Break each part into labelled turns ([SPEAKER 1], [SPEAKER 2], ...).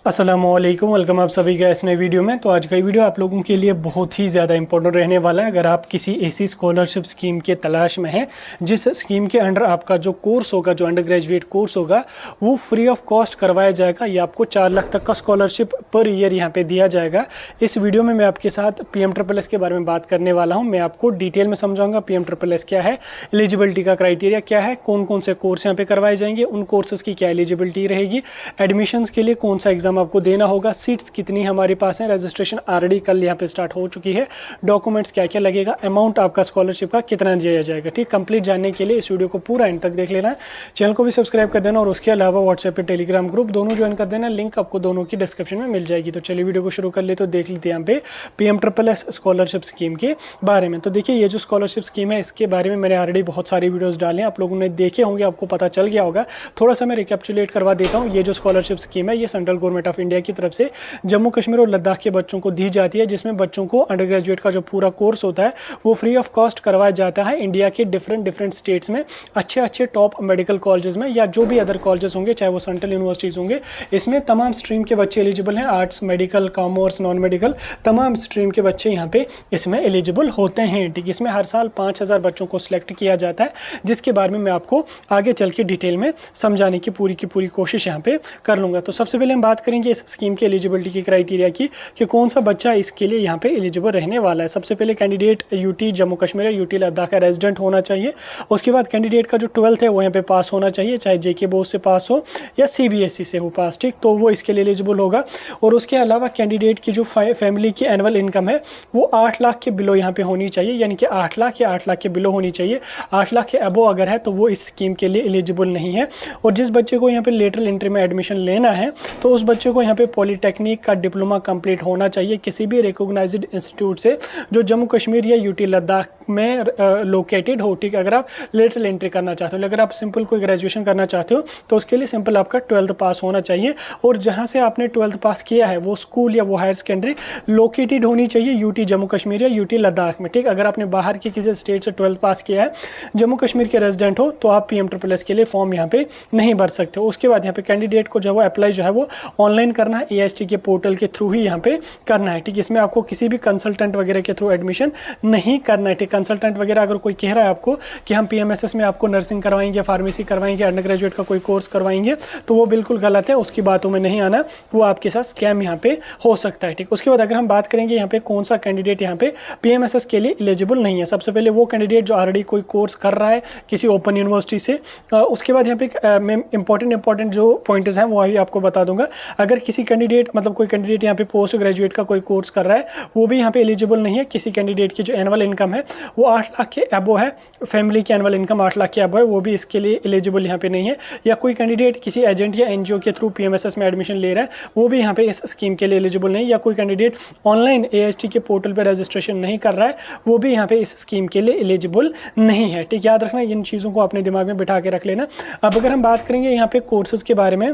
[SPEAKER 1] अस्सलामुअलैकुम, वेलकम आप सभी का इस नए वीडियो में। तो आज का वीडियो आप लोगों के लिए बहुत ही ज़्यादा इंपॉर्टेंट रहने वाला है। अगर आप किसी ऐसी स्कॉलरशिप स्कीम के तलाश में हैं जिस स्कीम के अंडर आपका जो कोर्स होगा, जो अंडर ग्रेजुएट कोर्स होगा, वो फ्री ऑफ कॉस्ट करवाया जाएगा। ये आपको 4 लाख तक का स्कॉलरशिप पर ईयर यहाँ पे दिया जाएगा। इस वीडियो में मैं आपके साथ PMSSS के बारे में बात करने वाला हूँ। मैं आपको डिटेल में समझाऊंगा PMSSS क्या है, एलिजिबिलिटी का क्राइटेरिया क्या है, कौन कौन से कोर्स यहाँ पे करवाए जाएंगे, उन कोर्सेज की क्या एलिजिबिलिटी रहेगी, एडमिशन्स के लिए कौन सा एग्जाम आपको देना होगा, सीट्स कितनी हमारे पास है, रजिस्ट्रेशन ऑलरेडी कल यहाँ पे स्टार्ट हो चुकी है, डॉक्यूमेंट्स क्या क्या लगेगा, अमाउंट आपका स्कॉलरशिप का कितना दिया जाएगा। ठीक, कंप्लीट जानने के लिए इस वीडियो को पूरा एंड तक देख लेना है। चैनल को भी सब्सक्राइब कर देना और उसके अलावा व्हाट्सएप पे टेलीग्राम ग्रुप दोनों ज्वाइन कर देना। लिंक आपको दोनों की डिस्क्रिप्शन में मिल जाएगी। तो चलिए वीडियो को शुरू कर ले। तो देख लेते हैं यहाँ पे PMSSS स्कॉलरशिप स्कीम के बारे में। तो देखिए, ये जो स्कॉलरशिप स्कीम है इसके बारे में मैंने ऑलरेडी बहुत सारी वीडियोस डाले हैं, आप लोगों ने देखे होंगे, आपको पता चल गया होगा। थोड़ा सा मैं रिकैप्चुलेट करवा देता हूँ। ये जो स्कॉलरशिप स्कीम है ये सेंट्रल गवर्नमेंट ऑफ इंडिया की तरफ से जम्मू कश्मीर और लद्दाख के बच्चों को दी जाती है, जिसमें बच्चों को अंडर ग्रेजुएट का जो पूरा कोर्स होता है वो फ्री ऑफ कॉस्ट करवाया जाता है। इंडिया के डिफरेंट स्टेट्स में अच्छे टॉप मेडिकल कॉलेजेस में या जो भी अदर कॉलेजेस होंगे, चाहे वो सेंट्रल यूनिवर्सिटीज़ होंगे, इसमें तमाम स्ट्रीम के बच्चे एलिजिबल हैं। Arts, medical, commerce, non medical, तमाम स्ट्रीम के बच्चे यहाँ पे इसमें एलिजिबल होते हैं। ठीक, इसमें हर साल 5000 बच्चों को सिलेक्ट किया जाता है, जिसके बारे में मैं आपको आगे चल के डिटेल में समझाने की पूरी कोशिश यहाँ पे कर लूँगा। तो सबसे पहले हम बात करेंगे इस स्कीम के एलिजिबिलिटी की क्राइटेरिया की कि कौन सा बच्चा इसके लिए यहाँ पे एलिजिबल रहने वाला है। सबसे पहले कैंडिडेट यूटी जम्मू कश्मीर या यूटी लद्दाख का रेजिडेंट होना चाहिए। उसके बाद कैंडिडेट का जो 12th है वो यहाँ पे पास होना चाहिए, चाहे जेके बोर्ड से पास हो या CBSE से हो पास। ठीक, तो वो इसके लिए एलिजिबल होगा। और उसके अलावा कैंडिडेट की जो फैमिली की एनुअल इनकम है वो 8 लाख के बिलो यहाँ पे होनी चाहिए, यानी कि 8 लाख या 8 लाख के बिलो होनी चाहिए। 8 लाख के अबो अगर है तो वो इस स्कीम के लिए एलिजिबल नहीं है। और जिस बच्चे को यहाँ पे लेटरल एंट्री में एडमिशन लेना है तो उस बच्चे को यहाँ पे पॉलीटेक्निक का डिप्लोमा कंप्लीट होना चाहिए किसी भी रिकॉग्नाइज्ड इंस्टीट्यूट से जो जम्मू कश्मीर या यूटी लद्दाख में लोकेटेड हो। ठीक, अगर आप लेटरल एंट्री करना चाहते हो, अगर आप सिंपल कोई ग्रेजुएशन करना चाहते हो तो उसके लिए सिंपल आपका 12th पास होना चाहिए। और जहां से आपने 12th पास किया है वो स्कूल या वो हायर सेकेंडरी लोकेटेड होनी चाहिए यूटी जम्मू कश्मीर या यूटी लद्दाख में। ठीक, अगर आपने बाहर के किसी स्टेट से 12th पास किया है, जम्मू कश्मीर के रेजिडेंट हो, तो आप PMSSS के लिए फॉर्म यहाँ पे नहीं भर सकते हो। उसके बाद यहाँ पे कैंडिडेट को जो अप्लाई जो है वो ऑनलाइन करना है, AIST के पोर्टल के थ्रू ही यहाँ पे करना है। ठीक, इसमें आपको किसी भी कंसल्टेंट वगैरह के थ्रू एडमिशन नहीं करना है। ठीक, कंसल्टेंट वगैरह अगर कोई कह रहा है आपको कि हम PMSSS में आपको नर्सिंग करवाएंगे, फार्मेसी करवाएंगे, अंडर ग्रेजुएट का कोई कोर्स करवाएंगे, तो वो बिल्कुल गलत है, उसकी बातों में नहीं आना, वो आपके साथ स्कैम यहाँ पे हो सकता है। ठीक, उसके बाद अगर हम बात करेंगे यहाँ पे कौन सा कैंडिडेट यहाँ पे PMSSS के लिए एलिजिबल नहीं है। सबसे पहले वो कैंडिडेट जो ऑलरेडी कोई कोर्स कर रहा है किसी ओपन यूनिवर्सिटी से। उसके बाद यहाँ पे मैं इंपॉर्टेंट जो पॉइंट्स हैं वो आपको बता दूंगा। अगर किसी कैंडिडेट मतलब कोई कैंडिडेट यहाँ पे पोस्ट ग्रेजुएट का कोई कोर्स कर रहा है वो भी यहाँ पे एलिजिबल नहीं है। किसी कैंडिडेट की जो एनुअल इनकम है वो 8 लाख के अबो है, फैमिली की एनुअल इनकम 8 लाख के अबो है, वो भी इसके लिए एलिजिबल यहाँ पे नहीं है। या कोई कैंडिडेट किसी एजेंट या NGO के थ्रू PMSSS में एडमिशन ले रहा है वो भी यहाँ पे इस स्कीम के लिए एलिजिबल नहीं। या कोई कैंडिडेट ऑनलाइन AIST के पोर्टल पर रजिस्ट्रेशन नहीं कर रहा है वो भी यहाँ पे इस स्कीम के लिए एलिजिबल नहीं है। ठीक, याद रखना, इन चीज़ों को अपने दिमाग में बिठा के रख लेना। अब अगर हम बात करेंगे यहाँ पे कोर्सेज के बारे में,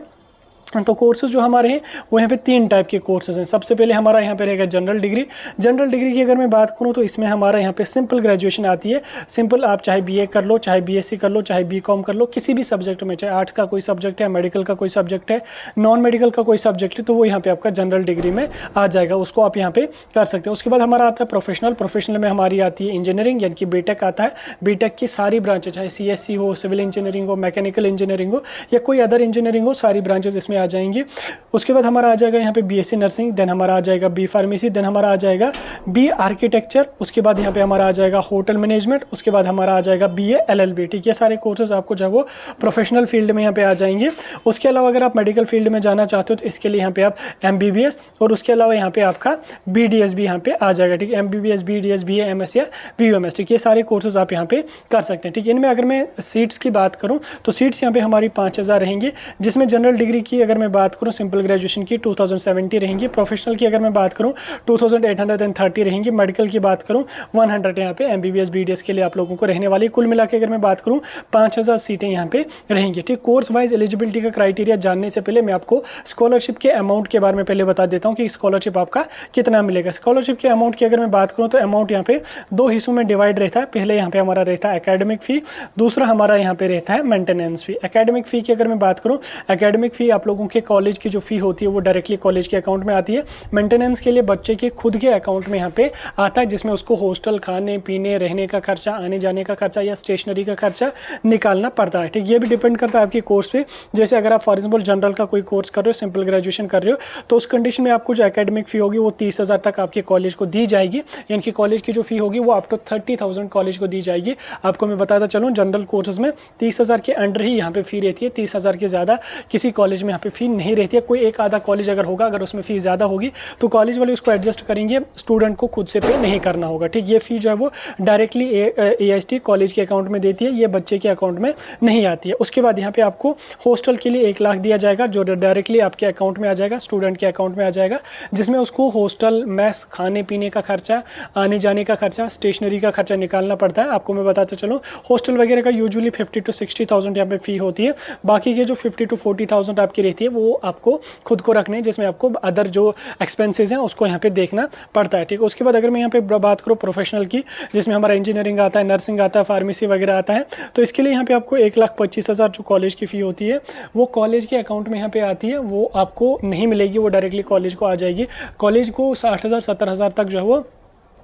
[SPEAKER 1] तो कोर्सेज जो हमारे हैं वो यहाँ पे 3 टाइप के कोर्सेज हैं। सबसे पहले हमारा यहाँ पे रहेगा जनरल डिग्री। जनरल डिग्री की अगर मैं बात करूँ तो इसमें हमारा यहाँ पे सिंपल ग्रेजुएशन आती है। सिंपल, आप चाहे BA कर लो, चाहे BSc कर लो, चाहे BCom कर लो, किसी भी सब्जेक्ट में, चाहे आर्ट्स का कोई सब्जेक्ट है, मेडिकल का कोई सब्जेक्ट है, नॉन मेडिकल का कोई सब्जेक्ट है, तो वो यहाँ पे आपका जनरल डिग्री में आ जाएगा, उसको आप यहाँ पे कर सकते हो। उसके बाद हमारा आता है प्रोफेशनल में हमारी आती है इंजीनियरिंग, यानी कि BTech आता है। BTech की सारी ब्रांचेज, चाहे CSC हो, सिविल इंजीनियरिंग हो, मैकेनिकल इंजीनियरिंग हो या कोई अदर इंजीनियरिंग हो, सारी ब्रांचेज इसमें आ जाएंगी। उसके बाद हमारा आ जाएगा यहाँ पे BSc नर्सिंग, देन हमारा आ जाएगा B फार्मेसी, देन हमारा आ जाएगा B आर्किटेक्चर, उसके बाद यहाँ पे हमारा आ जाएगा होटल मैनेजमेंट, उसके बाद हमारा आ जाएगा BA LLB। ठीक है, सारे कोर्सेज आपको जो है वो प्रोफेशनल फील्ड में यहाँ पे आ जाएंगे। उसके अलावा अगर आप मेडिकल फील्ड में जाना चाहते हो तो इसके लिए यहाँ पे आप MBBS और उसके अलावा यहाँ पे आपका BDS भी यहाँ पे आ जाएगा। ठीक है, MBBS, BDS, BA, MS या BUMS। ठीक है, ये सारे कोर्सेज आप यहाँ पे कर सकते हैं। ठीक है, इनमें अगर मैं सीट्स की बात करूँ तो सीट्स यहाँ पे हमारी 5000 रहेंगी, जिसमें जनरल डिग्री की अगर मैं बात करूँ, सिंपल ग्रेजुएशन की 2070 रहेंगी, प्रोफेशनल की अगर मैं बात करूँ 2830 रहेंगी, मेडिकल की बात करूँ 100 यहाँ पे MBBS BDS के लिए आप लोगों को रहने वाली। कुल मिला के अगर मैं बात करूँ 5000 सीटें यहाँ पे रहेंगी। ठीक, कोर्स वाइज एलिजिबिलिटी का क्राइटेरिया जानने से पहले मैं आपको स्कॉलरशिप के अमाउंट के बारे में पहले बता देता हूँ कि स्कॉलरशिप आपका कितना मिलेगा। स्कॉलरशिप के अमाउंट की अगर मैं बात करूँ तो अमाउंट यहाँ पे 2 हिस्सों में डिवाइड रहता है। पहले यहाँ पे हमारा रहता है एकेडमिक फ़ी, दूसरा हमारा यहाँ पे रहता है मेंटेनेंस फ़ी। एकेडमिक फ़ी की अगर मैं बात करूँ, एकेडमिक फ़ी आप लोगों लोगों के कॉलेज की जो फ़ी होती है वो डायरेक्टली कॉलेज के अकाउंट में आती है। मेंटेनेंस के लिए बच्चे के खुद के अकाउंट में यहाँ पे आता है, जिसमें उसको हॉस्टल, खाने पीने, रहने का खर्चा, आने जाने का खर्चा या स्टेशनरी का खर्चा निकालना पड़ता है। ठीक, ये भी डिपेंड करता है आपके कोर्स पे। जैसे अगर आप फॉर एग्जाम्पल जनरल का कोई कोर्स कर रहे हो, सिंपल ग्रेजुएशन कर रहे हो, तो उस कंडीशन में आपको जो एकेडमिक फ़ी होगी वो 30,000 तक आपके कॉलेज को दी जाएगी। यानी कि कॉलेज की जो फ़ी होगी वो अप टू 30,000 कॉलेज को दी जाएगी। आपको मैं बताता चलूँ, जनरल कोर्सेज में 30,000 के अंडर ही यहाँ पे फ़ी रहती है। 30,000 के ज़्यादा किसी कॉलेज में यहाँ पे फ़ी नहीं रहती है। कोई एक आधा कॉलेज अगर होगा, अगर उसमें फ़ी ज़्यादा होगी तो कॉलेज वाले उसको एडजस्ट करेंगे, स्टूडेंट को खुद से पे नहीं करना होगा। ठीक, ये फ़ी जो है वो डायरेक्टली AIST कॉलेज के अकाउंट में देती है, ये बच्चे के अकाउंट में नहीं आती है। उसके बाद यहाँ पे आपको हॉस्टल के लिए 1 लाख दिया जाएगा, जो डायरेक्टली आपके अकाउंट में आ जाएगा, स्टूडेंट के अकाउंट में आ जाएगा, जिसमें उसको हॉस्टल, मेस, खाने पीने का खर्चा, आने जाने का खर्चा, स्टेशनरी का खर्चा निकालना पड़ता है। आपको मैं बताता चलूँ, हॉस्टल वगैरह का यूजुअली 50 to 60,000 यहाँ पे फ़ी होती है। बाकी के जो 50 to 40,000 आपकी रहती है वो आपको खुद को रखने, जिसमें आपको अदर जो एक्सपेंसेस हैं उसको यहाँ पे देखना पड़ता है। ठीक है, उसके बाद अगर मैं यहाँ पे बात करूँ प्रोफेशनल की, जिसमें हमारा इंजीनियरिंग आता है, नर्सिंग आता है, फार्मेसी वगैरह आता है, तो इसके लिए यहाँ पे आपको 1,25,000 जो कॉलेज की फ़ी होती है वो कॉलेज के अकाउंट में यहाँ पे आती है, वो आपको नहीं मिलेगी, वो डायरेक्टली कॉलेज को आ जाएगी। कॉलेज को 60,000 70,000 तक जो है वो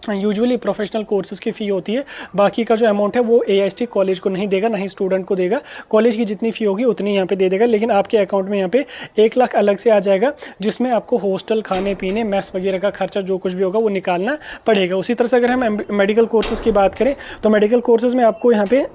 [SPEAKER 1] यूजुअली प्रोफेशनल कोर्सेज़ की फ़ी होती है। बाकी का जो अमाउंट है वो AIST कॉलेज को नहीं देगा, ना ही स्टूडेंट को देगा। कॉलेज की जितनी फ़ी होगी उतनी यहाँ पे दे देगा, लेकिन आपके अकाउंट में यहाँ पे 1 लाख अलग से आ जाएगा, जिसमें आपको हॉस्टल, खाने पीने, मेस वगैरह का खर्चा जो कुछ भी होगा वो निकालना पड़ेगा। उसी तरह से अगर हम मेडिकल कोर्सेज़ की बात करें तो मेडिकल कोर्सेज़ में आपको यहाँ पे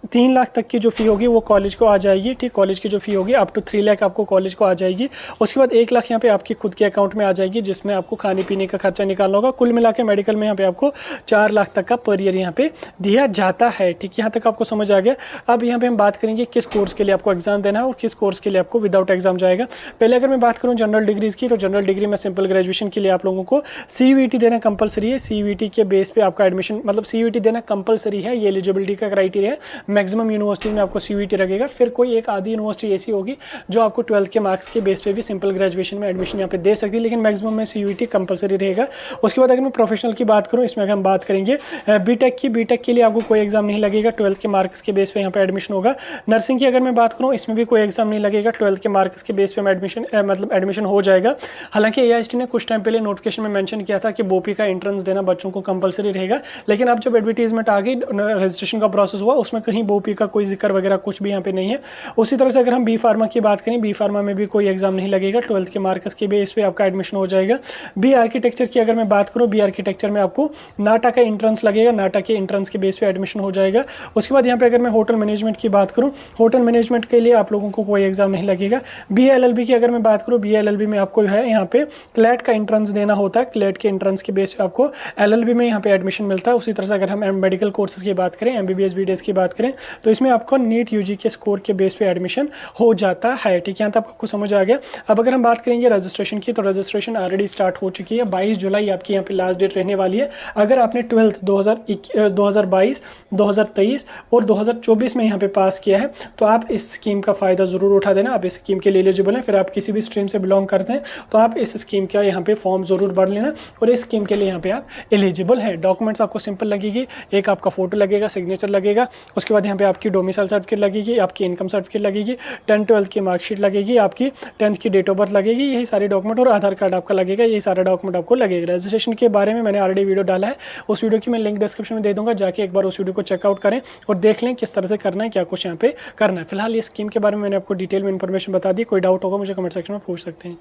[SPEAKER 1] 3 लाख तक की जो फ़ी होगी वो कॉलेज को आ जाएगी। ठीक, कॉलेज की जो फ़ी होगी अप टू 3 लाख आपको कॉलेज को आ जाएगी। उसके बाद 1 लाख यहाँ पे आपके खुद के अकाउंट में आ जाएगी, जिसमें आपको खाने पीने का खर्चा निकालना होगा। कुल मिला के मेडिकल में यहाँ पे आपको 4 लाख तक का पर ईयर यहाँ पे दिया जाता है। ठीक, यहाँ तक आपको समझ आ गया। अब यहाँ पे हम बात करेंगे किस कोर्स के लिए आपको एग्जाम देना है और किस कोर्स के लिए आपको विदाउट एग्जाम जाएगा। पहले अगर मैं बात करूँ जनरल डिग्रीज़ की, तो जनरल डिग्री में सिंपल ग्रेजुएशन के लिए आप लोगों को CVT देना कंपलसरी है। CVT के बेस पे आपका एडमिशन, मतलब CVT देना कंपलसरी है, ये एलिजिबिलिटी का क्राइटेरिया है। मैक्सिमम यूनिवर्सिटी में आपको CVT लगेगा। फिर कोई एक आधी यूनिवर्सिटी ऐसी होगी जो आपको 12th के मार्क्स के बेस पे भी सिंपल ग्रेजुएशन में एडमिशन यहाँ पे दे सकती है, लेकिन मैक्सिमम में CVT कंपलसरी रहेगा। उसके बाद अगर मैं प्रोफेशनल की बात करूँ, इसमें अगर हम बात करेंगे बीटेक की, बीटेक के लिए आपको कोई एग्जाम नहीं लगेगा, 12th के मार्क्स के बेस पे यहाँ पे एडमिशन होगा। नर्सिंग की अगर मैं बात करूँ, इसमें भी कोई एग्जाम नहीं लगेगा, 12th के मार्क्स के बेस पे एडमिशन हो जाएगा। हालांकि AIST ने कुछ टाइम पहले नोटिफिकेशन में मेंशन किया था कि BOPE का एंट्रेंस देना बच्चों को कंपलसरी रहेगा, लेकिन अब जब एडवर्टीजमेंट आ गई, रजिस्ट्रेशन का प्रोसेस हुआ, उसमें कहीं BOPE का कोई जिक्र वगैरह कुछ भी यहाँ पे नहीं है। उसी तरह से अगर हम B फार्मा की बात करें, B फार्मा में भी कोई एग्जाम नहीं लगेगा, 12th के मार्क्स के बेस पे आपका एडमिशन हो जाएगा। B आर्किटेक्चर की अगर मैं बात करूँ, B आर्किटेक्चर में आपको नाटा का एंट्रेंस लगेगा, नाटा के एंट्रेंस के बेस पे एडमिशन हो जाएगा। उसके बाद यहाँ पे अगर मैं होटल मैनेजमेंट की बात करूँ, होटल मैनेजमेंट के लिए आप लोगों को कोई एग्जाम नहीं लगेगा। BLLB की अगर मैं बात करूँ, BLLB में आपको है यहाँ पे क्लैट का एंट्रेंस देना होता है, क्लैट के एंट्रेंस के बेस पे आपको LLB में यहाँ पे एडमिशन मिलता है। उसी तरह से अगर हम मेडिकल कोर्सेज की बात करें, MBBS BDS की बात करें, तो इसमें आपको नीट UG के स्कोर के बेस पे एडमिशन हो जाता है। ठीक है, यहाँ तक आपको समझ आ गया। अब अगर हम बात करेंगे रजिस्ट्रेशन की, तो रजिस्ट्रेशन ऑलरेडी स्टार्ट हो चुकी है। 22 जुलाई आपकी यहाँ पे लास्ट डेट रहने वाली है। अगर आपने 12th 2022, 2023 और 2024 में यहाँ पे पास किया है तो आप इस स्कीम का फ़ायदा ज़रूर उठा देना। आप इस स्कीम के लिए एलिजिबल हैं, फिर आप किसी भी स्ट्रीम से बिलोंग करते हैं तो आप इस स्कीम का यहाँ पे फॉर्म ज़रूर भर लेना और इस स्कीम के लिए यहाँ पे आप एलिजिबल हैं। डॉक्यूमेंट्स आपको सिंपल लगेगी, एक आपका फोटो लगेगा, सिग्नेचर लगेगा, उसके बाद यहाँ पे आपकी डोमिसाइल सर्टिफिकेट लगेगी, आपकी इनकम सर्टिफिकेट लगेगी, 10th 12th की मार्कशीट लगेगी, आपकी 10th की डेट ऑफ बर्थ लगेगी, यही सारे डॉक्यूमेंट, और आधार कार्ड आपका लगेगा, यही सारा डॉक्यूमेंट आपको लगेगा। रजिस्ट्रेशन के बारे में मैंने ऑलरेडी वीडियो डाला है, उस वीडियो की मैं लिंक डिस्क्रिप्शन में दे दूंगा, जाके एक बार उस वीडियो को चेकआउट करें और देख लें किस तरह से करना है, क्या कुछ यहाँ पे करना है। फिलहाल ये स्कीम के बारे में मैंने आपको डिटेल में इन्फॉर्मेशन बता दी। कोई डाउट होगा मुझे कमेंट सेक्शन में पूछ सकते हैं।